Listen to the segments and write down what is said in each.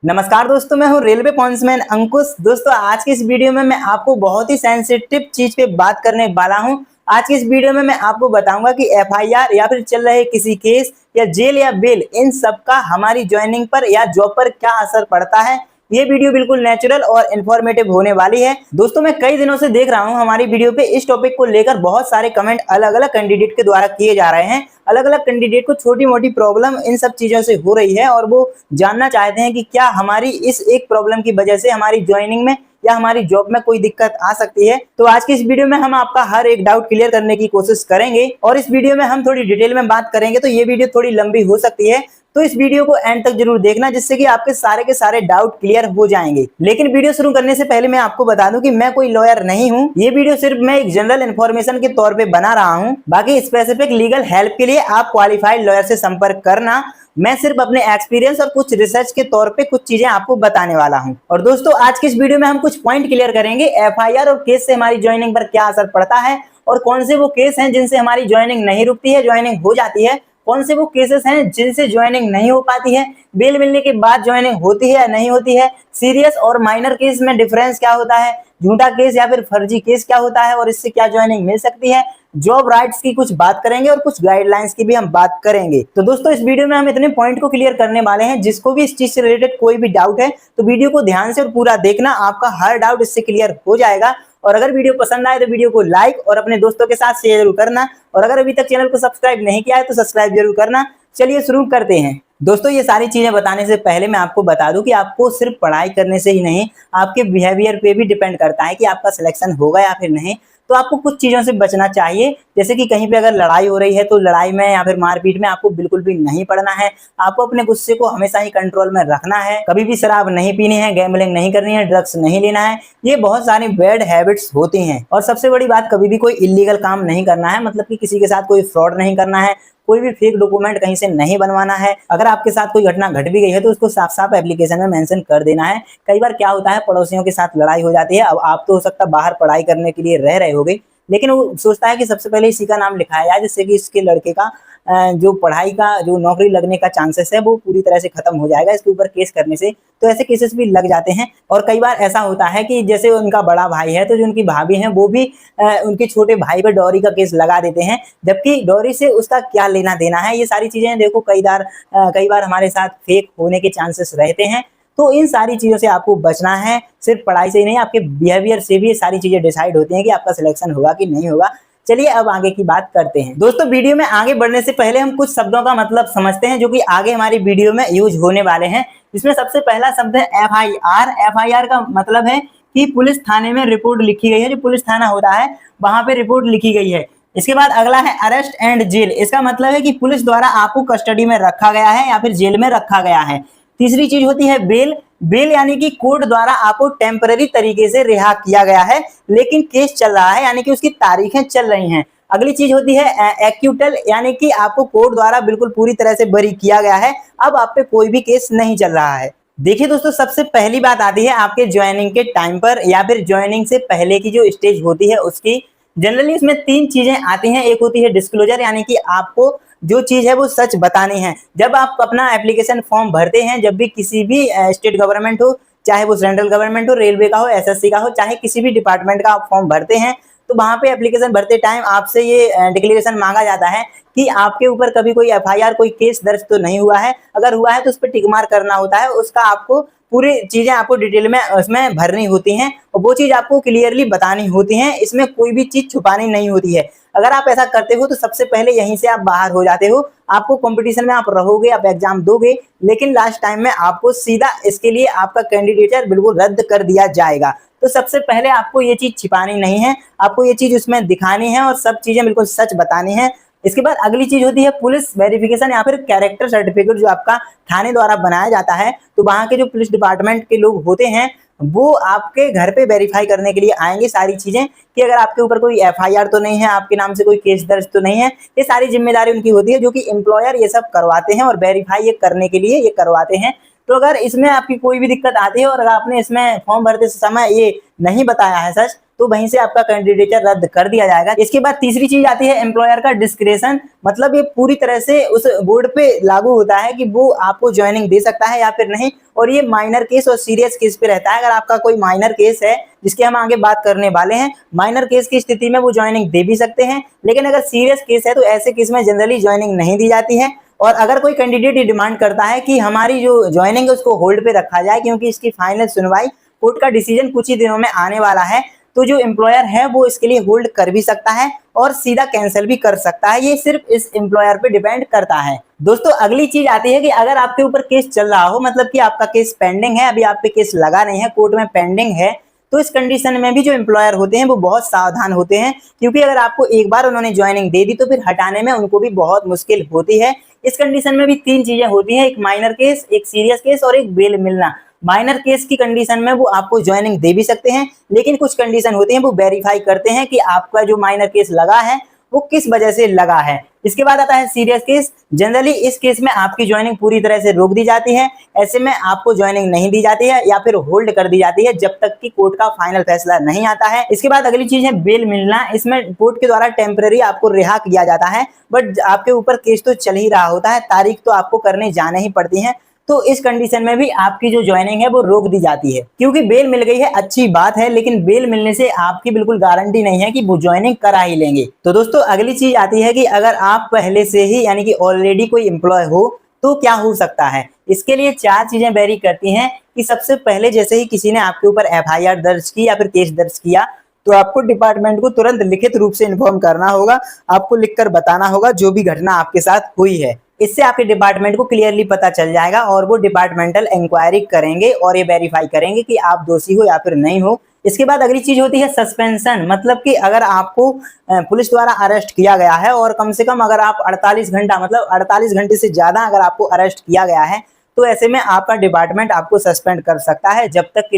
नमस्कार दोस्तों, मैं हूं रेलवे पॉइंट्समैन अंकुश। दोस्तों, आज की इस वीडियो में मैं आपको बहुत ही सेंसिटिव चीज पे बात करने वाला हूं। आज की इस वीडियो में मैं आपको बताऊंगा कि एफआईआर या फिर चल रहे किसी केस या जेल या बेल, इन सब का हमारी ज्वाइनिंग पर या जॉब पर क्या असर पड़ता है। ये वीडियो बिल्कुल नेचुरल और इन्फॉर्मेटिव होने वाली है। दोस्तों, मैं कई दिनों से देख रहा हूं हमारी वीडियो पे इस टॉपिक को लेकर बहुत सारे कमेंट अलग अलग कैंडिडेट के द्वारा किए जा रहे हैं। अलग अलग कैंडिडेट को छोटी मोटी प्रॉब्लम इन सब चीजों से हो रही है और वो जानना चाहते हैं कि क्या हमारी इस एक प्रॉब्लम की वजह से हमारी ज्वाइनिंग में या हमारी जॉब में कोई दिक्कत आ सकती है। तो आज की इस वीडियो में हम आपका हर एक डाउट क्लियर करने की कोशिश करेंगे और इस वीडियो में हम थोड़ी डिटेल में बात करेंगे, तो ये वीडियो थोड़ी लंबी हो सकती है। तो इस वीडियो को एंड तक जरूर देखना, जिससे कि आपके सारे के सारे डाउट क्लियर हो जाएंगे। लेकिन वीडियो शुरू करने से पहले मैं आपको बता दूं कि मैं कोई लॉयर नहीं हूं। ये वीडियो सिर्फ मैं एक जनरल इन्फॉर्मेशन के तौर पे बना रहा हूं। बाकी स्पेसिफिक लीगल हेल्प के लिए आप क्वालिफाइड लॉयर से संपर्क करना। मैं सिर्फ अपने एक्सपीरियंस और कुछ रिसर्च के तौर पे कुछ चीजें आपको बताने वाला हूं। और दोस्तों, आज की इस वीडियो में हम कुछ पॉइंट क्लियर करेंगे। एफआईआर और केस से हमारी ज्वाइनिंग पर क्या असर पड़ता है और कौन से वो केस हैं जिनसे हमारी ज्वाइनिंग नहीं रुकती है, ज्वाइनिंग हो जाती है। कौन से वो केसेस हैं जिनसे ज्वाइनिंग नहीं हो पाती है, बेल मिलने के बाद ज्वाइनिंग होती है या नहीं होती है। सीरियस और माइनर केस में डिफरेंस क्या होता है, झूठा केस या फिर फर्जी केस क्या होता है और इससे क्या ज्वाइनिंग मिल सकती है। जॉब राइट्स की कुछ बात करेंगे और कुछ गाइडलाइंस की भी हम बात करेंगे। तो दोस्तों, इस वीडियो में हम इतने पॉइंट को क्लियर करने वाले हैं। जिसको भी इस चीज से रिलेटेड कोई भी डाउट है तो वीडियो को ध्यान से और पूरा देखना, आपका हर डाउट इससे क्लियर हो जाएगा। और अगर वीडियो पसंद आए तो वीडियो को लाइक और अपने दोस्तों के साथ शेयर जरूर करना। और अगर अभी तक चैनल को सब्सक्राइब नहीं किया है तो सब्सक्राइब जरूर करना। चलिए शुरू करते हैं। दोस्तों, ये सारी चीजें बताने से पहले मैं आपको बता दूं कि आपको सिर्फ पढ़ाई करने से ही नहीं, आपके बिहेवियर पे भी डिपेंड करता है कि आपका सिलेक्शन होगा या फिर नहीं। तो आपको कुछ चीजों से बचना चाहिए, जैसे कि कहीं पे अगर लड़ाई हो रही है तो लड़ाई में या फिर मारपीट में आपको बिल्कुल भी नहीं पड़ना है। आपको अपने गुस्से को हमेशा ही कंट्रोल में रखना है। कभी भी शराब नहीं पीनी है, गैम्बलिंग नहीं करनी है, ड्रग्स नहीं लेना है। ये बहुत सारी बैड हैबिट्स होती हैं। और सबसे बड़ी बात, कभी भी कोई इलीगल काम नहीं करना है, मतलब कि किसी के साथ कोई फ्रॉड नहीं करना है, कोई भी फेक डॉक्यूमेंट कहीं से नहीं बनवाना है। अगर आपके साथ कोई घटना घट भी गई है तो उसको साफ साफ एप्लीकेशन में मेंशन कर देना है। कई बार क्या होता है, पड़ोसियों के साथ लड़ाई हो जाती है। अब आप तो हो सकता है बाहर पढ़ाई करने के लिए रह रहे होगे, लेकिन वो सोचता है कि सबसे पहले इसी का नाम लिखाया जाए, जिससे कि इसके लड़के का जो पढ़ाई का जो नौकरी लगने का चांसेस है वो पूरी तरह से खत्म हो जाएगा इसके ऊपर केस करने से। तो ऐसे केसेस भी लग जाते हैं। और कई बार ऐसा होता है कि जैसे उनका बड़ा भाई है तो जो उनकी भाभी है वो भी उनके छोटे भाई पर डॉरी का केस लगा देते हैं, जबकि डॉरी से उसका क्या लेना देना है। ये सारी चीजें देखो कई बार हमारे साथ फेक होने के चांसेस रहते हैं। तो इन सारी चीजों से आपको बचना है। सिर्फ पढ़ाई से ही नहीं, आपके बिहेवियर से भी ये सारी चीजें डिसाइड होती हैं कि आपका सिलेक्शन होगा कि नहीं होगा। चलिए अब आगे की बात करते हैं। दोस्तों, वीडियो में आगे बढ़ने से पहले हम कुछ शब्दों का मतलब समझते हैं जो कि आगे हमारी वीडियो में यूज होने वाले हैं। इसमें सबसे पहला शब्द है एफआईआर। एफआईआर का मतलब है कि पुलिस थाने में रिपोर्ट लिखी गई है। जो पुलिस थाना होता है वहां पे रिपोर्ट लिखी गई है। इसके बाद अगला है अरेस्ट एंड जेल। इसका मतलब है कि पुलिस द्वारा आपको कस्टडी में रखा गया है या फिर जेल में रखा गया है। तीसरी चीज होती है बेल। बेल यानी कि कोर्ट द्वारा आपको टेम्पररी तरीके से रिहा किया गया है, लेकिन केस चल रहा है, यानी कि उसकी तारीखें चल रही हैं। अगली चीज होती है एक्यूटल, यानी कि आपको कोर्ट द्वारा बिल्कुल पूरी तरह से बरी किया गया है, अब आप पे कोई भी केस नहीं चल रहा है। देखिए दोस्तों, सबसे पहली बात आती है आपके ज्वाइनिंग के टाइम पर या फिर ज्वाइनिंग से पहले की जो स्टेज होती है उसकी। जनरली इसमें तीन चीजें आती हैं। एक होती है डिस्क्लोजर, यानी कि आपको जो चीज है वो सच बतानी है। जब आप अपना एप्लीकेशन फॉर्म भरते हैं, जब भी किसी भी स्टेट गवर्नमेंट हो, चाहे वो सेंट्रल गवर्नमेंट हो, रेलवे का हो, एसएससी का हो, चाहे किसी भी डिपार्टमेंट का आप फॉर्म भरते हैं, तो वहां पे एप्लीकेशन भरते टाइम आपसे ये डिक्लेरेशन मांगा जाता है कि आपके ऊपर कभी कोई एफआईआर, कोई केस दर्ज तो नहीं हुआ है। अगर हुआ है तो उस पर टिक मार्क करना होता है। उसका आपको पूरी चीजें आपको डिटेल में उसमें भरनी होती हैं और वो चीज आपको क्लियरली बतानी होती है। इसमें कोई भी चीज छुपानी नहीं होती है। अगर आप ऐसा करते हो तो सबसे पहले यहीं से आप बाहर हो जाते हो। आपको कंपटीशन में आप रहोगे, आप एग्जाम दोगे, लेकिन लास्ट टाइम में आपको सीधा इसके लिए आपका कैंडिडेचर बिल्कुल रद्द कर दिया जाएगा। तो सबसे पहले आपको ये चीज छिपानी नहीं है, आपको ये चीज उसमें दिखानी है और सब चीजें बिल्कुल सच बतानी है। इसके बाद अगली चीज होती है पुलिस वेरिफिकेशन या फिर कैरेक्टर सर्टिफिकेट, जो आपका थाने द्वारा बनाया जाता है। तो वहां के जो पुलिस डिपार्टमेंट के लोग होते हैं वो आपके घर पे वेरीफाई करने के लिए आएंगे सारी चीजें, कि अगर आपके ऊपर कोई एफआईआर तो नहीं है, आपके नाम से कोई केस दर्ज तो नहीं है। ये सारी जिम्मेदारी उनकी होती है, जो कि एम्प्लॉयर ये सब करवाते हैं और वेरीफाई ये करने के लिए ये करवाते हैं। तो अगर इसमें आपकी कोई भी दिक्कत आती है और अगर आपने इसमें फॉर्म भरते समय ये नहीं बताया है सच, तो वहीं से आपका कैंडिडेचर रद्द कर दिया जाएगा। इसके बाद तीसरी चीज आती है एम्प्लॉयर का डिस्क्रेशन, मतलब ये पूरी तरह से उस बोर्ड पे लागू होता है कि वो आपको ज्वाइनिंग दे सकता है या फिर नहीं, और ये माइनर केस और सीरियस केस पे रहता है। अगर आपका कोई माइनर केस है, जिसकी हम आगे बात करने वाले हैं, माइनर केस की स्थिति में वो ज्वाइनिंग दे भी सकते हैं, लेकिन अगर सीरियस केस है तो ऐसे केस में जनरली ज्वाइनिंग नहीं दी जाती है। और अगर कोई कैंडिडेट ये डिमांड करता है कि हमारी जो ज्वाइनिंग है उसको होल्ड पे रखा जाए क्योंकि इसकी फाइनल सुनवाई, कोर्ट का डिसीजन कुछ ही दिनों में आने वाला है, तो जो एम्प्लॉयर है वो इसके लिए होल्ड कर भी सकता है और सीधा कैंसिल भी कर सकता है। ये सिर्फ इस एम्प्लॉयर पे डिपेंड करता है। दोस्तों अगली चीज आती है कि अगर आपके ऊपर केस चल रहा हो, मतलब कि आपका केस पेंडिंग है, अभी आप पे केस लगा नहीं है, कोर्ट में पेंडिंग है, तो इस कंडीशन में भी जो एम्प्लॉयर होते हैं वो बहुत सावधान होते हैं, क्योंकि अगर आपको एक बार उन्होंने ज्वाइनिंग दे दी तो फिर हटाने में उनको भी बहुत मुश्किल होती है। इस कंडीशन में भी तीन चीजें होती हैं, एक माइनर केस, एक सीरियस केस और एक बेल मिलना। माइनर केस की कंडीशन में वो आपको ज्वाइनिंग दे भी सकते हैं, लेकिन कुछ कंडीशन होती हैं वो वेरीफाई करते हैं कि आपका जो माइनर केस लगा है वो किस वजह से लगा है। इसके बाद आता है सीरियस केस। जनरली इस केस में आपकी ज्वाइनिंग पूरी तरह से रोक दी जाती है, ऐसे में आपको ज्वाइनिंग नहीं दी जाती है या फिर होल्ड कर दी जाती है जब तक कि कोर्ट का फाइनल फैसला नहीं आता है। इसके बाद अगली चीज है बेल मिलना। इसमें कोर्ट के द्वारा टेम्पररी आपको रिहा किया जाता है, बट आपके ऊपर केस तो चल ही रहा होता है, तारीख तो आपको करने जाने ही पड़ती है, तो इस कंडीशन में भी आपकी जो ज्वाइनिंग है वो रोक दी जाती है। क्योंकि बेल मिल गई है अच्छी बात है, लेकिन बेल मिलने से आपकी बिल्कुल गारंटी नहीं है कि वो ज्वाइनिंग करा ही लेंगे। तो दोस्तों अगली चीज आती है कि अगर आप पहले से ही यानी कि ऑलरेडी कोई एम्प्लॉय हो तो क्या हो सकता है। इसके लिए चार चीजें वेरी करती हैं कि सबसे पहले जैसे ही किसी ने आपके ऊपर एफआईआर दर्ज की या फिर केस दर्ज किया तो आपको डिपार्टमेंट को तुरंत लिखित रूप से इन्फॉर्म करना होगा, आपको लिखकर बताना होगा जो भी घटना आपके साथ हुई है। इससे आपके डिपार्टमेंट को क्लियरली पता चल जाएगा और वो डिपार्टमेंटल इंक्वायरी करेंगे और ये वेरीफाई करेंगे कि आप दोषी हो या फिर नहीं हो। इसके बाद अगली चीज होती है सस्पेंशन, मतलब कि अगर आपको पुलिस द्वारा अरेस्ट किया गया है और कम से कम अगर आप 48 घंटा मतलब 48 घंटे से ज्यादा अगर आपको अरेस्ट किया गया है तो ऐसे में आपका डिपार्टमेंट आपको सस्पेंड कर सकता है जब तक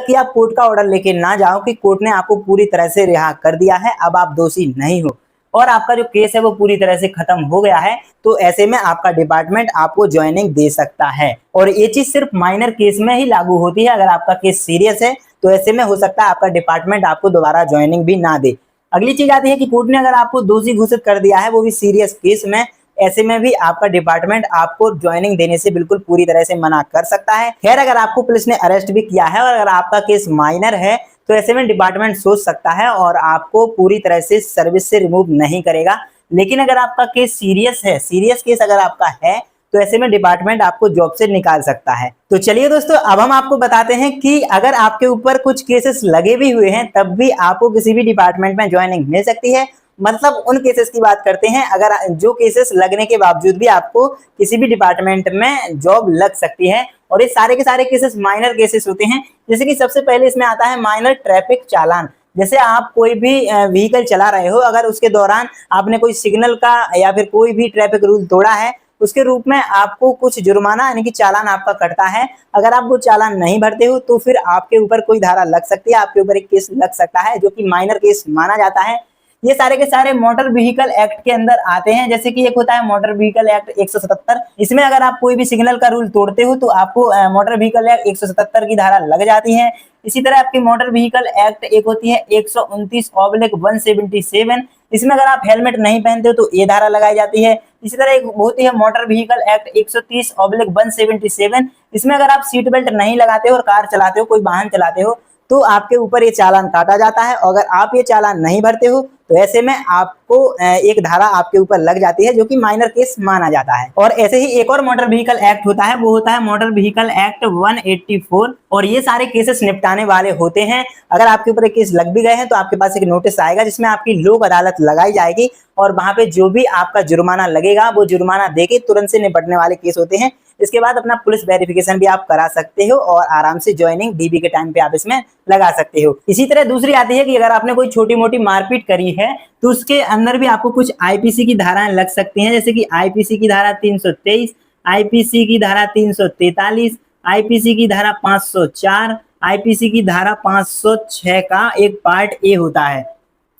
कि आप कोर्ट का ऑर्डर लेके ना जाओ कि कोर्ट ने आपको पूरी तरह से रिहा कर दिया है, अब आप दोषी नहीं हो और आपका जो केस है वो पूरी तरह से खत्म हो गया है, तो ऐसे में आपका डिपार्टमेंट आपको ज्वाइनिंग दे सकता है। और ये चीज सिर्फ माइनर केस में ही लागू होती है। अगर आपका केस सीरियस है तो ऐसे में हो सकता है आपका डिपार्टमेंट आपको दोबारा ज्वाइनिंग भी ना दे। अगली चीज आती है कि कोर्ट ने अगर आपको दोषी घोषित कर दिया है वो भी सीरियस केस में, ऐसे में भी आपका डिपार्टमेंट आपको ज्वाइनिंग देने से बिल्कुल पूरी तरह से मना कर सकता है। खैर अगर आपको पुलिस ने अरेस्ट भी किया है और अगर आपका केस माइनर है तो ऐसे में डिपार्टमेंट सोच सकता है और आपको पूरी तरह से सर्विस से रिमूव नहीं करेगा। लेकिन अगर आपका केस सीरियस है, सीरियस केस अगर आपका है तो ऐसे में डिपार्टमेंट आपको जॉब से निकाल सकता है। तो चलिए दोस्तों अब हम आपको बताते हैं कि अगर आपके ऊपर कुछ केसेस लगे भी हुए हैं तब भी आपको किसी भी डिपार्टमेंट में ज्वाइनिंग मिल सकती है। मतलब उन केसेस की बात करते हैं अगर जो केसेस लगने के बावजूद भी आपको किसी भी डिपार्टमेंट में जॉब लग सकती है, और ये सारे के सारे केसेस माइनर केसेस होते हैं। जैसे कि सबसे पहले इसमें आता है माइनर ट्रैफिक चालान। जैसे आप कोई भी व्हीकल चला रहे हो, अगर उसके दौरान आपने कोई सिग्नल का या फिर कोई भी ट्रैफिक रूल तोड़ा है, उसके रूप में आपको कुछ जुर्माना यानी कि चालान आपका कटता है। अगर आप वो चालान नहीं भरते हो तो फिर आपके ऊपर कोई धारा लग सकती है, आपके ऊपर एक केस लग सकता है जो कि माइनर केस माना जाता है। ये सारे के सारे मोटर व्हीकल एक्ट के अंदर आते हैं। जैसे कि एक होता है मोटर व्हीकल एक्ट 177, इसमें अगर आप कोई भी सिग्नल का रूल तोड़ते हो तो आपको मोटर व्हीकल एक्ट 177 की धारा लग जाती है। इसी तरह आपकी मोटर व्हीकल एक्ट एक होती है 129/177, इसमें अगर आप हेलमेट नहीं पहनते हो तो ये धारा लगाई जाती है। इसी तरह एक होती है मोटर व्हीकल एक्ट 130/177, इसमें अगर आप सीट बेल्ट नहीं लगाते हो और कार चलाते हो, कोई वाहन चलाते हो, तो आपके ऊपर ये चालान काटा जाता है। अगर आप ये चालान नहीं भरते हो तो ऐसे में आपको एक धारा आपके ऊपर लग जाती है जो कि माइनर केस माना जाता है। और ऐसे ही एक और मोटर व्हीकल एक्ट होता है, वो होता है मोटर व्हीकल एक्ट 184, और ये सारे केसेस निपटाने वाले होते हैं। अगर आपके ऊपर एक केस लग भी गए हैं तो आपके पास एक नोटिस आएगा जिसमें आपकी लोक अदालत लगाई जाएगी और वहां पे जो भी आपका जुर्माना लगेगा वो जुर्माना देके तुरंत से निपटने वाले केस होते हैं। इसके बाद अपना पुलिस वेरिफिकेशन भी आप करा सकते हो और आराम से ज्वाइनिंग डीबी के टाइम पे आप इसमें लगा सकते हो। इसी तरह दूसरी आती है कि अगर आपने कोई छोटी मोटी मारपीट करी है तो उसके अंदर भी आपको कुछ आईपीसी की धाराएं लग सकती हैं। जैसे कि आईपीसी की धारा 323, आईपीसी की धारा 343, आईपीसी की धारा 504, आईपीसी की धारा 506 का एक पार्ट ए होता है।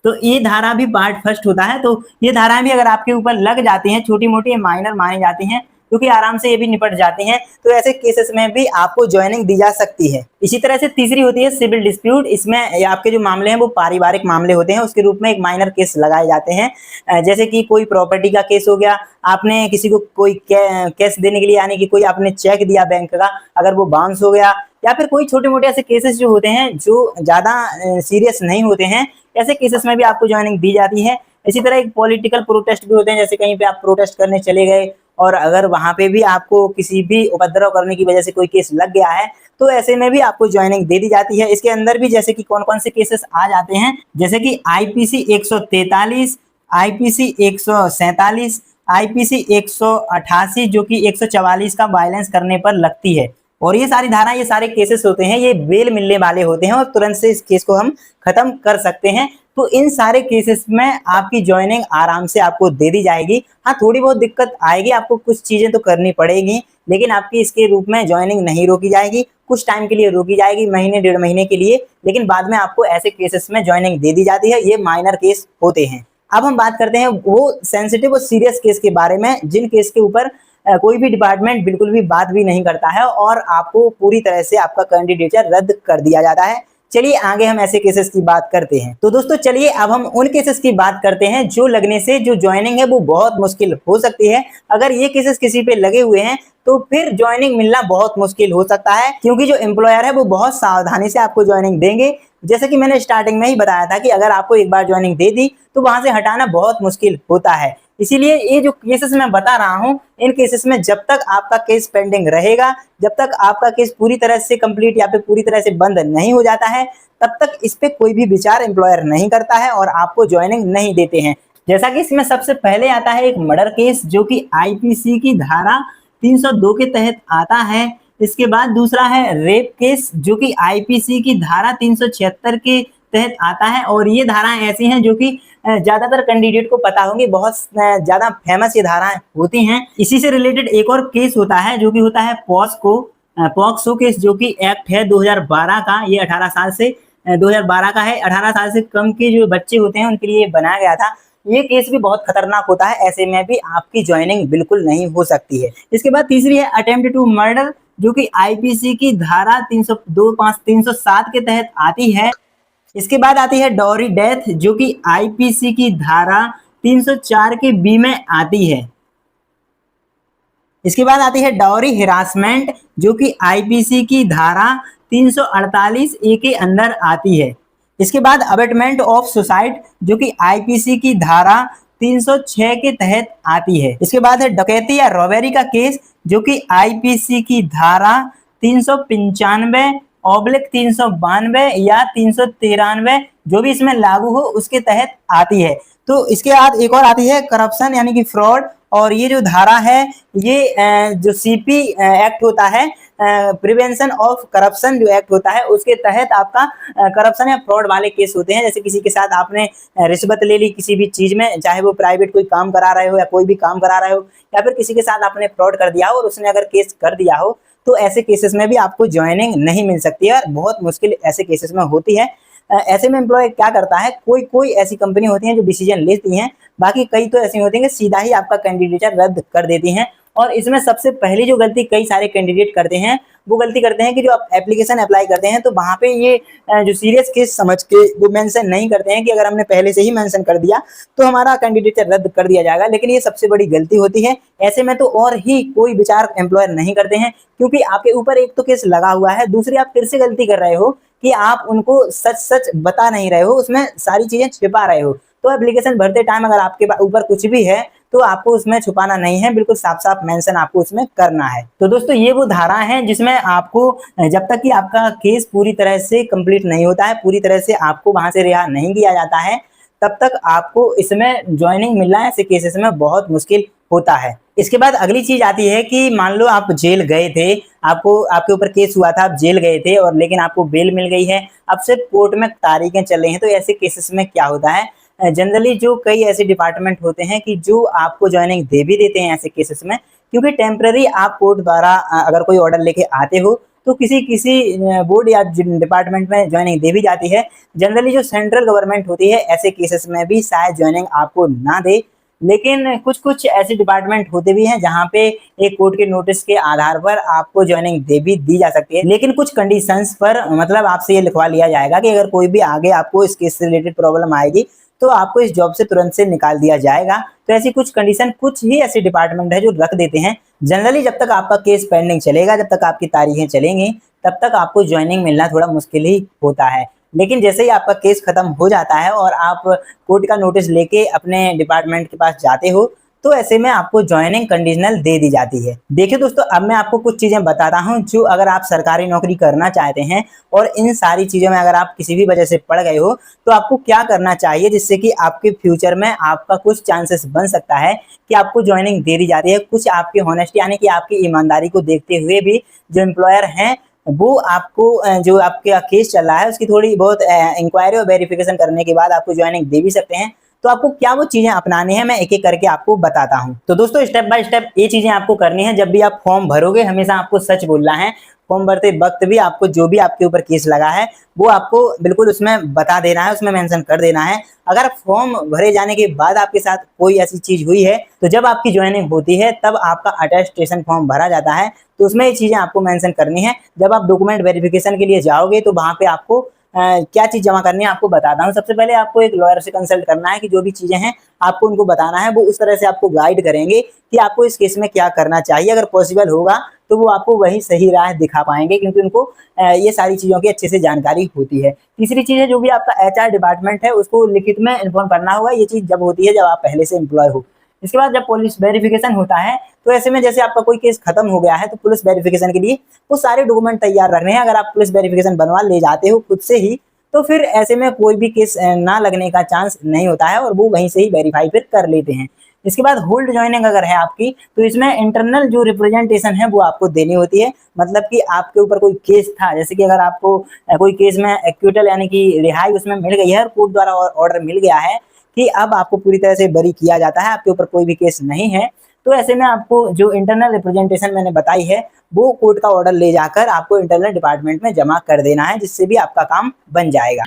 तो ये धारा भी पार्ट फर्स्ट होता है। तो ये धाराएं भी अगर आपके ऊपर लग जाती हैं, छोटी मोटी माइनर मानी जाती हैं, क्योंकि आराम से ये भी निपट जाते हैं। तो ऐसे केसेस में भी आपको ज्वाइनिंग दी जा सकती है। इसी तरह से तीसरी होती है सिविल डिस्प्यूट। इसमें आपके जो मामले हैं वो पारिवारिक मामले होते हैं, उसके रूप में एक माइनर केस लगाए जाते हैं। जैसे कि कोई प्रॉपर्टी का केस हो गया, आपने किसी को कोई कैश देने के लिए, यानी कि कोई आपने चेक दिया बैंक का, अगर वो बाउंस हो गया, या फिर कोई छोटे मोटे ऐसे केसेस जो होते हैं जो ज्यादा सीरियस नहीं होते हैं, ऐसे केसेस में भी आपको ज्वाइनिंग दी जाती है। इसी तरह एक पॉलिटिकल प्रोटेस्ट भी होते हैं, जैसे कहीं पे आप प्रोटेस्ट करने चले गए और अगर वहां पे भी आपको किसी भी उपद्रव करने की वजह से कोई केस लग गया है, तो ऐसे में भी आपको ज्वाइनिंग दे दी जाती है। इसके अंदर भी जैसे कि कौन कौन से केसेस आ जाते हैं, जैसे कि आईपीसी 143, आईपीसी 147, आईपीसी 188 जो कि 144 का वायलेंस करने पर लगती है। और ये सारी धारा, ये सारे केसेस होते हैं, ये बेल मिलने वाले होते हैं और तुरंत से इस केस को हम खत्म कर सकते हैं। तो इन सारे केसेस में आपकी ज्वाइनिंग आराम से आपको दे दी जाएगी। हाँ, थोड़ी बहुत दिक्कत आएगी, आपको कुछ चीजें तो करनी पड़ेगी, लेकिन आपकी इसके रूप में ज्वाइनिंग नहीं रोकी जाएगी। कुछ टाइम के लिए रोकी जाएगी, महीने डेढ़ महीने के लिए, लेकिन बाद में आपको ऐसे केसेस में ज्वाइनिंग दे दी जाती है। ये माइनर केस होते हैं। अब हम बात करते हैं वो सेंसिटिव और सीरियस केस के बारे में, जिन केस के ऊपर कोई भी डिपार्टमेंट बिल्कुल भी बात भी नहीं करता है और आपको पूरी तरह से आपका कैंडिडेचर रद्द कर दिया जाता है। चलिए आगे हम ऐसे केसेस की बात करते हैं। तो दोस्तों चलिए अब हम उन केसेस की बात करते हैं जो लगने से जो ज्वाइनिंग है वो बहुत मुश्किल हो सकती है। अगर ये केसेस किसी पे लगे हुए हैं तो फिर ज्वाइनिंग मिलना बहुत मुश्किल हो सकता है, क्योंकि जो एम्प्लॉयर है वो बहुत सावधानी से आपको ज्वाइनिंग देंगे। जैसे कि मैंने स्टार्टिंग में ही बताया था कि अगर आपको एक बार ज्वाइनिंग दे दी तो वहां से हटाना बहुत मुश्किल होता है। इसीलिए ये जो केसेस मैं बता रहा हूँ, इन केसेस में जब तक आपका केस पेंडिंग रहेगा, जब तक आपका केस पूरी तरह से कंप्लीट या फिर पूरी तरह से बंद नहीं हो जाता है, तब तक इस पे कोई भी विचार एम्प्लॉयर नहीं करता है और आपको ज्वाइनिंग नहीं देते हैं। जैसा कि इसमें सबसे पहले आता है एक मर्डर केस, जो कि आईपीसी की धारा 302 के तहत आता है। इसके बाद दूसरा है रेप केस, जो कि आईपीसी की धारा 376 के तहत आता है। और ये धाराएं ऐसी हैं जो कि ज्यादातर कैंडिडेट को पता होंगी, बहुत ज्यादा फेमस ये धाराएं होती हैं। इसी से रिलेटेड एक और केस होता है जो कि होता है पॉक्सो केस, जो कि एक्ट है 2012 का। ये 18 साल से 2012 का है। 18 साल से कम के जो बच्चे होते हैं उनके लिए बनाया गया था। ये केस भी बहुत खतरनाक होता है, ऐसे में भी आपकी ज्वाइनिंग बिल्कुल नहीं हो सकती है। इसके बाद तीसरी है अटेम्प्ट टू मर्डर, जो कि आईपीसी की धारा 307 के तहत आती है। इसके बाद आती है डॉरी डेथ, जो कि आईपीसी की धारा 304 के बी में आती है। इसके बाद आती है डॉरी हिरासमेंट, जो कि आईपीसी की धारा 348 ए के अंदर आती है। इसके बाद अबेटमेंट ऑफ सुसाइड, जो कि आईपीसी की धारा 306 के तहत आती है। इसके बाद है डकैती या रॉबेरी का केस, जो कि आईपीसी की धारा 395/392 या 393 जो भी इसमें लागू हो उसके तहत आती है। तो इसके बाद एक और आती है करप्शन यानी कि फ्रॉड, और ये जो धारा है ये जो सीपी एक्ट होता है, प्रिवेंशन ऑफ करप्शन जो एक्ट होता है, उसके तहत आपका करप्शन या फ्रॉड वाले केस होते हैं। जैसे किसी के साथ आपने रिश्वत ले ली किसी भी चीज में, चाहे वो प्राइवेट कोई काम करा रहे हो या कोई भी काम करा रहे हो, या फिर किसी के साथ आपने फ्रॉड कर दिया हो और उसने अगर केस कर दिया हो, तो ऐसे केसेस में भी आपको ज्वाइनिंग नहीं मिल सकती है। बहुत मुश्किल ऐसे केसेस में होती है। ऐसे में एम्प्लॉय क्या करता है, कोई ऐसी कंपनी होती है जो डिसीजन लेती हैं, बाकी कई तो ऐसी होती हैं कि सीधा ही आपका कैंडिडेट रद्द कर देती हैं। और इसमें सबसे पहली जो गलती कई सारे कैंडिडेट करते हैं, वो गलती करते हैं कि जो आप एप्लीकेशन अप्लाई करते हैं तो वहां पे ये जो सीरियस केस समझ के वो मेंशन नहीं करते हैं कि अगर हमने पहले से ही मेंशन कर दिया तो हमारा कैंडिडेट रद्द कर दिया जाएगा। लेकिन ये सबसे बड़ी गलती होती है। ऐसे में तो और ही कोई विचार एम्प्लॉयर नहीं करते हैं, क्योंकि आपके ऊपर एक तो केस लगा हुआ है, दूसरी आप फिर से गलती कर रहे हो कि आप उनको सच सच बता नहीं रहे हो, उसमें सारी चीजें छिपा रहे हो। तो एप्लीकेशन भरते टाइम अगर आपके ऊपर कुछ भी है तो आपको उसमें छुपाना नहीं है, बिल्कुल साफ साफ मेंशन आपको उसमें करना है। तो दोस्तों ये वो धारा है जिसमें आपको जब तक कि आपका केस पूरी तरह से कंप्लीट नहीं होता है, पूरी तरह से आपको वहां से रिहा नहीं किया जाता है, तब तक आपको इसमें ज्वाइनिंग मिलना ऐसे केसेस में बहुत मुश्किल होता है। इसके बाद अगली चीज आती है कि मान लो आप जेल गए थे, आपके ऊपर केस हुआ था, आप जेल गए थे और लेकिन आपको बेल मिल गई है, अब सिर्फ कोर्ट में तारीखें चल रही हैं। तो ऐसे केसेस में क्या होता है, जनरली जो कई ऐसे डिपार्टमेंट होते हैं कि जो आपको ज्वाइनिंग दे भी देते हैं ऐसे केसेस में, क्योंकि टेम्पररी आप कोर्ट द्वारा अगर कोई ऑर्डर लेके आते हो तो किसी बोर्ड या डिपार्टमेंट में ज्वाइनिंग दे भी जाती है। जनरली जो सेंट्रल गवर्नमेंट होती है ऐसे केसेस में भी शायद ज्वाइनिंग आपको ना दे, लेकिन कुछ कुछ ऐसे डिपार्टमेंट होते भी हैं जहाँ पे एक कोर्ट के नोटिस के आधार पर आपको ज्वाइनिंग दे भी दी जा सकती है, लेकिन कुछ कंडीशंस पर मतलब आपसे ये लिखवा लिया जाएगा कि अगर कोई भी आगे आपको इस केस से रिलेटेड प्रॉब्लम आएगी तो आपको इस जॉब से तुरंत से निकाल दिया जाएगा। तो ऐसी कुछ कंडीशन कुछ ही ऐसे डिपार्टमेंट है जो रख देते हैं। जनरली जब तक आपका केस पेंडिंग चलेगा, जब तक आपकी तारीखें चलेंगी, तब तक आपको ज्वाइनिंग मिलना थोड़ा मुश्किल ही होता है। लेकिन जैसे ही आपका केस खत्म हो जाता है और आप कोर्ट का नोटिस लेके अपने डिपार्टमेंट के पास जाते हो, तो ऐसे में आपको ज्वाइनिंग कंडीशनल दे दी जाती है। देखिए दोस्तों, अब मैं आपको कुछ चीजें बताता हूं जो अगर आप सरकारी नौकरी करना चाहते हैं और इन सारी चीजों में अगर आप किसी भी वजह से पड़ गए हो तो आपको क्या करना चाहिए, जिससे कि आपके फ्यूचर में आपका कुछ चांसेस बन सकता है कि आपको ज्वाइनिंग दे दी जाती है। कुछ आपकी होनेस्टी यानी कि आपकी ईमानदारी को देखते हुए भी जो एम्प्लॉयर हैं वो आपको जो आपका केस चल रहा है उसकी थोड़ी बहुत इंक्वायरी और वेरिफिकेशन करने के बाद आपको ज्वाइनिंग दे भी सकते हैं। तो आपको क्या वो चीजें अपनानी है मैं एक एक करके आपको बताता हूं। तो दोस्तों, स्टेप बाय स्टेप ये चीजें आपको करनी है। जब भी आप फॉर्म भरोगे हमेशा आपको सच बोलना है। फॉर्म भरते वक्त भी आपको जो भी आपके ऊपर केस लगा है वो आपको बिल्कुल उसमें बता देना है, उसमें मेंशन कर देना है। अगर फॉर्म भरे जाने के बाद आपके साथ कोई ऐसी चीज हुई है तो जब आपकी ज्वाइनिंग होती है तब आपका अटेस्टेशन फॉर्म भरा जाता है, तो उसमें ये चीजें आपको मेंशन करनी है। जब आप डॉक्यूमेंट वेरिफिकेशन के लिए जाओगे तो वहां पे आपको क्या चीज जमा करनी है आपको बताता हूँ। सबसे पहले आपको एक लॉयर से कंसल्ट करना है कि जो भी चीजें हैं आपको उनको बताना है। वो उस तरह से आपको गाइड करेंगे कि आपको इस केस में क्या करना चाहिए। अगर पॉसिबल होगा तो वो आपको वही सही राह दिखा पाएंगे, क्योंकि उनको ये सारी चीजों की अच्छे से जानकारी होती है। तीसरी चीज है, जो भी आपका एचआर डिपार्टमेंट है उसको लिखित में इन्फॉर्म करना होगा। ये चीज जब होती है जब आप पहले से एम्प्लॉय हो। इसके बाद जब पुलिस वेरिफिकेशन होता है तो ऐसे में जैसे आपका कोई केस खत्म हो गया है तो पुलिस वेरिफिकेशन के लिए वो सारे डॉक्यूमेंट तैयार रखने हैं। अगर आप पुलिस वेरिफिकेशन बनवा ले जाते हो खुद से ही तो फिर ऐसे में कोई भी केस ना लगने का चांस नहीं होता है और वो वहीं से ही वेरीफाई फिर कर लेते हैं। इसके बाद होल्ड ज्वाइनिंग अगर है आपकी तो इसमें इंटरनल जो रिप्रेजेंटेशन है वो आपको देनी होती है। मतलब कि आपके ऊपर कोई केस था, जैसे कि अगर आपको कोई केस में एक्विटल यानी कि रिहाई उसमें मिल गई है और कोर्ट द्वारा ऑर्डर मिल गया है कि अब आपको पूरी तरह से बरी किया जाता है, आपके ऊपर कोई भी केस नहीं है, तो ऐसे में आपको जो इंटरनल रिप्रेजेंटेशन मैंने बताई है वो कोर्ट का ऑर्डर ले जाकर आपको इंटरनल डिपार्टमेंट में जमा कर देना है, जिससे भी आपका काम बन जाएगा।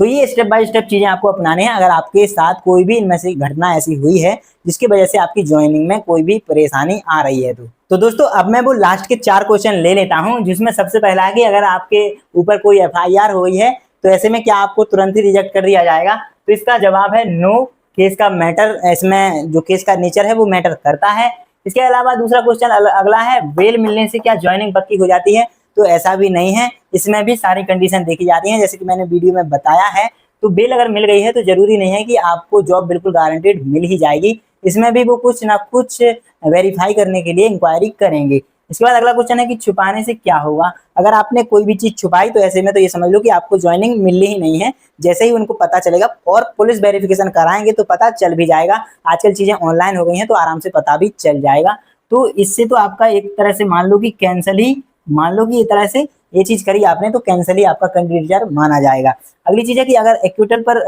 तो ये स्टेप बाय स्टेप चीजें आपको अपनाने हैं अगर आपके साथ कोई भी इनमें से घटना ऐसी हुई है जिसकी वजह से आपकी ज्वाइनिंग में कोई भी परेशानी आ रही है। तो दोस्तों, अब मैं वो लास्ट के 4 क्वेश्चन ले लेता हूं, जिसमें सबसे पहला है कि अगर आपके ऊपर कोई एफआईआर हुई है तो ऐसे में क्या आपको तुरंत ही रिजेक्ट कर दिया जाएगा? तो इसका जवाब है नो। केस का मैटर, इसमें जो केस का नेचर है वो मैटर करता है। इसके अलावा दूसरा क्वेश्चन अगला है, बेल मिलने से क्या ज्वाइनिंग पक्की हो जाती है? तो ऐसा भी नहीं है, इसमें भी सारी कंडीशन देखी जाती हैं जैसे कि मैंने वीडियो में बताया है। तो बेल अगर मिल गई है तो जरूरी नहीं है कि आपको जॉब बिल्कुल गारंटेड मिल ही जाएगी। इसमें भी वो कुछ ना कुछ वेरीफाई करने के लिए इंक्वायरी करेंगे। इसके बाद अगला क्वेश्चन है कि छुपाने से क्या होगा? अगर आपने कोई भी चीज छुपाई तो ऐसे में तो ये समझ लो कि आपको ज्वाइनिंग मिलनी ही नहीं है। जैसे ही उनको पता चलेगा और पुलिस वेरिफिकेशन कराएंगे तो पता चल भी जाएगा। आजकल चीजें ऑनलाइन हो गई हैं तो आराम से पता भी चल जाएगा। तो इससे तो आपका एक तरह से मान लो कि कैंसिल ही, मान लो कि ये तरह से ये चीज करी आपने तो कैंसिल ही आपका कैंडिडेचर माना जाएगा। अगली चीज है कि अगर एक्विटल पर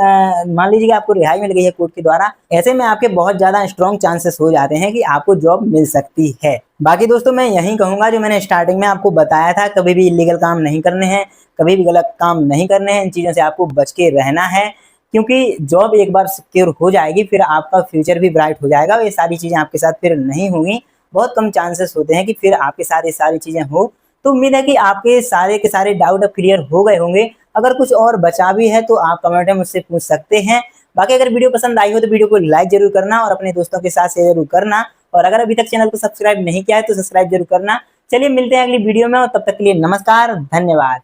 मान लीजिए कि आपको रिहाई मिल गई है कोर्ट के द्वारा, ऐसे में आपके बहुत ज्यादा स्ट्रॉन्ग चांसेस हो जाते हैं कि आपको जॉब मिल सकती है। बाकी दोस्तों, मैं यही कहूंगा जो मैंने स्टार्टिंग में आपको बताया था, कभी भी इलीगल काम नहीं करने हैं, कभी भी गलत काम नहीं करने हैं। इन चीजों से आपको बच के रहना है, क्योंकि जॉब एक बार सिक्योर हो जाएगी फिर आपका फ्यूचर भी ब्राइट हो जाएगा। ये सारी चीजें आपके साथ फिर नहीं होंगी। बहुत कम चांसेस होते हैं कि फिर आपके साथ ये सारी चीजें हो। तो उम्मीद है कि आपके सारे के सारे डाउट अब क्लियर हो गए होंगे। अगर कुछ और बचा भी है तो आप कमेंट में मुझसे पूछ सकते हैं। बाकी अगर वीडियो पसंद आई हो तो वीडियो को लाइक जरूर करना और अपने दोस्तों के साथ शेयर जरूर करना। और अगर अभी तक चैनल को सब्सक्राइब नहीं किया है तो सब्सक्राइब जरूर करना। चलिए मिलते हैं अगली वीडियो में, और तब तक के लिए नमस्कार, धन्यवाद।